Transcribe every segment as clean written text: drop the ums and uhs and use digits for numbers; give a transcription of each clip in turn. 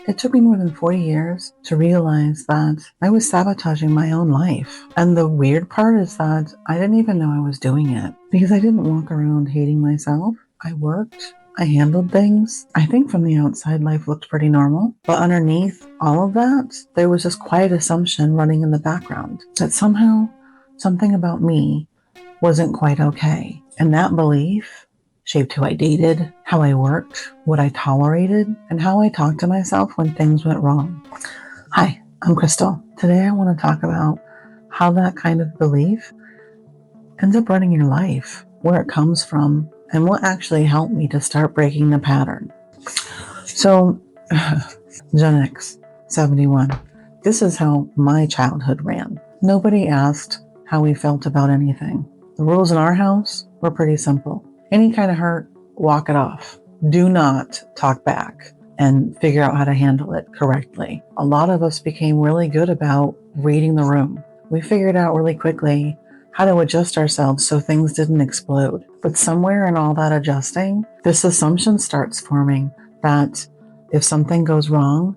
It took me more than 40 years to realize that I was sabotaging my own life. And the weird part is that I didn't even know I was doing it because I didn't walk around hating myself. I worked. I handled things. I think from the outside, life looked pretty normal. But underneath all of that, there was this quiet assumption running in the background that somehow something about me wasn't quite okay. And that belief shaped who I dated, how I worked, what I tolerated, and how I talked to myself when things went wrong. Hi, I'm Krystal. Today I want to talk about how that kind of belief ends up running your life, where it comes from, and what actually helped me to start breaking the pattern. So, GenX 71. This is how my childhood ran. Nobody asked how we felt about anything. The rules in our house were pretty simple. Any kind of hurt, walk it off. Do not talk back and figure out how to handle it correctly. A lot of us became really good about reading the room. We figured out really quickly how to adjust ourselves so things didn't explode. But somewhere in all that adjusting, this assumption starts forming that if something goes wrong,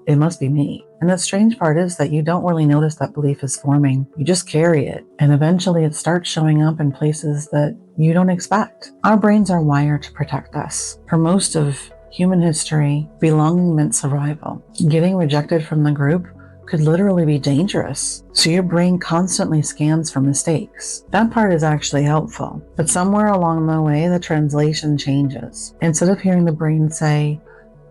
it must be me. And the strange part is that you don't really notice that belief is forming. You just carry it. And eventually it starts showing up in places that you don't expect. Our brains are wired to protect us. For most of human history, belonging meant survival. Getting rejected from the group could literally be dangerous. So your brain constantly scans for mistakes. That part is actually helpful. But somewhere along the way, the translation changes. Instead of hearing the brain say,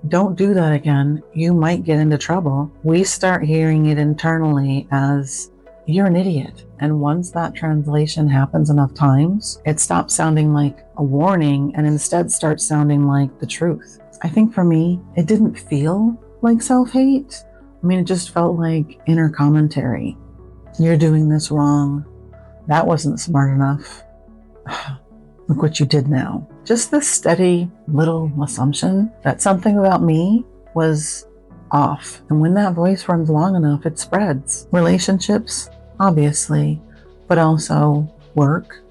"Don't do that again, you might get into trouble," we start hearing it internally as, "You're an idiot." And once that translation happens enough times, it stops sounding like a warning and instead starts sounding like the truth. I think for me, it didn't feel like self-hate. I mean, it just felt like inner commentary. "You're doing this wrong. That wasn't smart enough. Look what you did now." Just this steady little assumption that something about me was off. And when that voice runs long enough, it spreads. Relationships, obviously, but also work,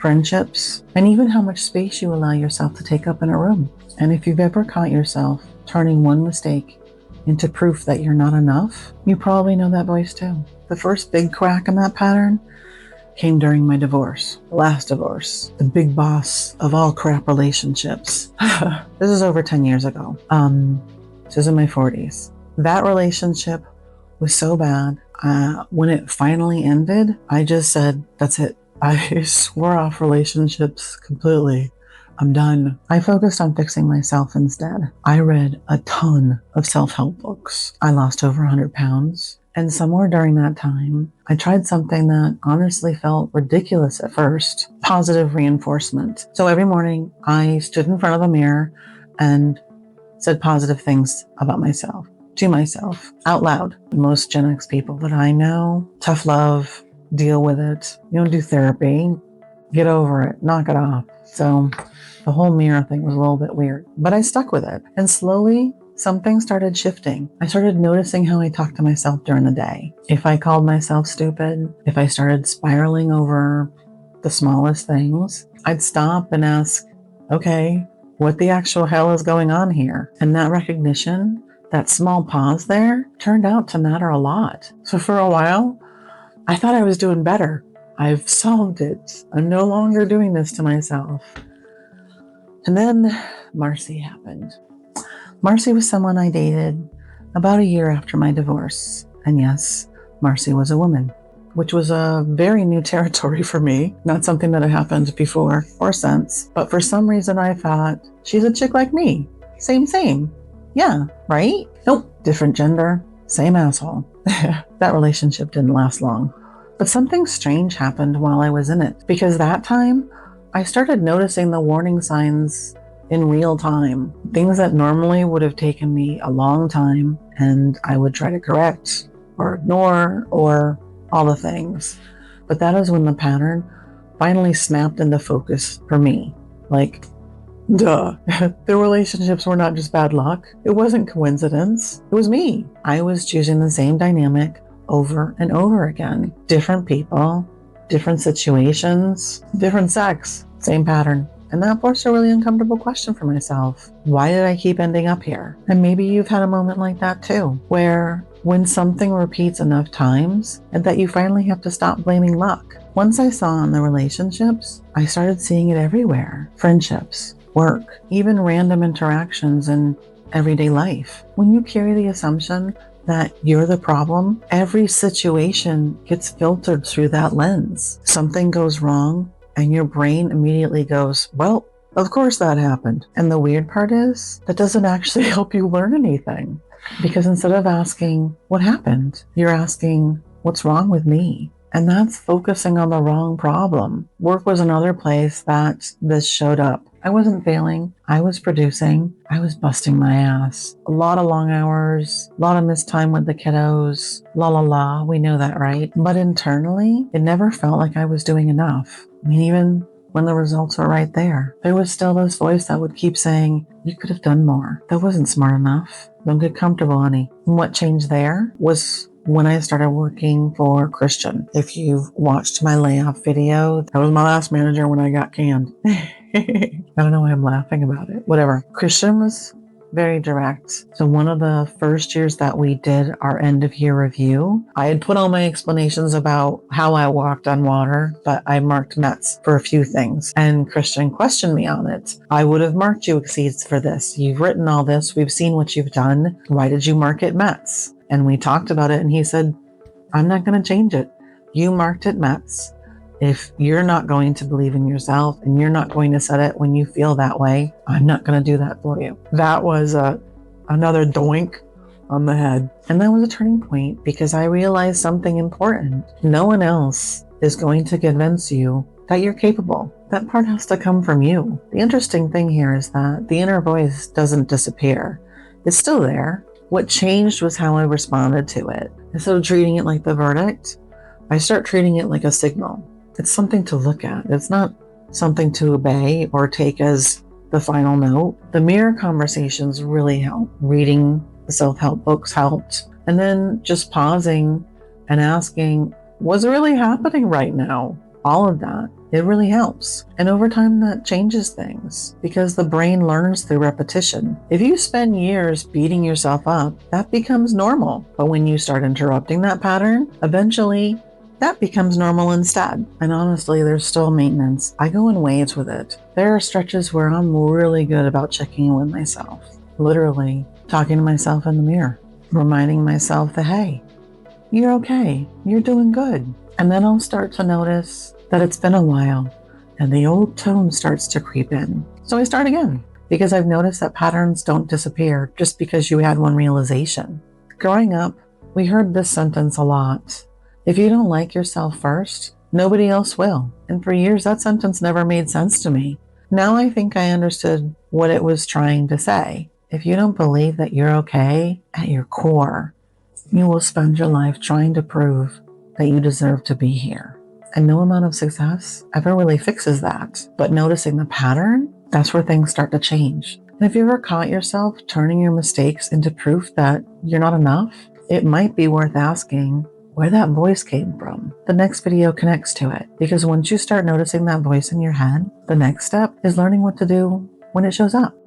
friendships, and even how much space you allow yourself to take up in a room. And if you've ever caught yourself turning one mistake into proof that you're not enough, you probably know that voice too. The first big crack in that pattern came during my divorce, last divorce, the big boss of all crap relationships. This is over 10 years ago. This is in my 40s. That relationship was so bad. When it finally ended, I just said, that's it. I swore off relationships completely. I'm done. I focused on fixing myself instead. I read a ton of self-help books. I lost over 100 pounds. And somewhere during that time, I tried something that honestly felt ridiculous at first: positive reinforcement. So every morning I stood in front of a mirror and said positive things about myself, to myself, out loud. Most Gen X people that I know, tough love, deal with it, do therapy, get over it, knock it off. So the whole mirror thing was a little bit weird, but I stuck with it. And slowly, something started shifting. I started noticing how I talked to myself during the day. If I called myself stupid, if I started spiraling over the smallest things, I'd stop and ask, okay, what the actual hell is going on here? And that recognition, that small pause there, turned out to matter a lot. So for a while, I thought I was doing better. I've solved it. I'm no longer doing this to myself. And then Marcy happened. Marcy was someone I dated about a year after my divorce. And yes, Marcy was a woman, which was a very new territory for me. Not something that had happened before or since. But for some reason I thought, she's a chick like me. Same. Yeah, right? Nope, different gender, same asshole. That relationship didn't last long. But something strange happened while I was in it. Because that time, I started noticing the warning signs in real time. Things that normally would have taken me a long time and I would try to correct or ignore or all the things. But that is when the pattern finally snapped into focus for me. Like, duh. The relationships were not just bad luck. It wasn't coincidence. It was me. I was choosing the same dynamic over and over again. Different people, different situations, different sex, same pattern And that forced a really uncomfortable question for myself. Why did I keep ending up here? And maybe you've had a moment like that too, where when something repeats enough times, and that you finally have to stop blaming luck. Once I saw in the relationships, I started seeing it everywhere. Friendships, work, even random interactions in everyday life. When you carry the assumption that you're the problem, every situation gets filtered through that lens. Something goes wrong, and your brain immediately goes, well, of course that happened. And the weird part is, that doesn't actually help you learn anything. Because instead of asking, what happened? You're asking, what's wrong with me? And that's focusing on the wrong problem. Work was another place that this showed up. I wasn't failing. I was producing. I was busting my ass. A lot of long hours, a lot of missed time with the kiddos. La la la, we know that, right? But internally, it never felt like I was doing enough. I mean, even when the results were right there, there was still this voice that would keep saying, you could have done more. That wasn't smart enough. Don't get comfortable, honey. And what changed there was when I started working for Christian. If you've watched my layoff video, that was my last manager when I got canned. I don't know why I'm laughing about it. Whatever. Christian was very direct. So one of the first years that we did our end of year review, I had put all my explanations about how I walked on water, but I marked METs for a few things. And Christian questioned me on it. I would have marked you exceeds for this. You've written all this. We've seen what you've done. Why did you mark it METs? And we talked about it, and he said, I'm not going to change it. You marked it METs. If you're not going to believe in yourself and you're not going to set it when you feel that way, I'm not going to do that for you. That was another doink on the head. And that was a turning point because I realized something important. No one else is going to convince you that you're capable. That part has to come from you. The interesting thing here is that the inner voice doesn't disappear. It's still there. What changed was how I responded to it. Instead of treating it like the verdict, I start treating it like a signal. It's something to look at. It's not something to obey or take as the final note. The mirror conversations really help. Reading the self-help books helped. And then just pausing and asking, what's really happening right now? All of that. It really helps. And over time, that changes things because the brain learns through repetition. If you spend years beating yourself up, that becomes normal. But when you start interrupting that pattern, eventually that becomes normal instead. And honestly, there's still maintenance. I go in waves with it. There are stretches where I'm really good about checking in with myself. Literally talking to myself in the mirror, reminding myself that, hey, you're okay. You're doing good. And then I'll start to notice that it's been a while and the old tone starts to creep in. So I start again because I've noticed that patterns don't disappear just because you had one realization. Growing up, we heard this sentence a lot. If you don't like yourself first, nobody else will. And for years, that sentence never made sense to me. Now I think I understood what it was trying to say. If you don't believe that you're okay at your core, you will spend your life trying to prove that you deserve to be here. And no amount of success ever really fixes that. But noticing the pattern, that's where things start to change. And if you ever caught yourself turning your mistakes into proof that you're not enough, it might be worth asking where that voice came from. The next video connects to it. Because once you start noticing that voice in your head, the next step is learning what to do when it shows up.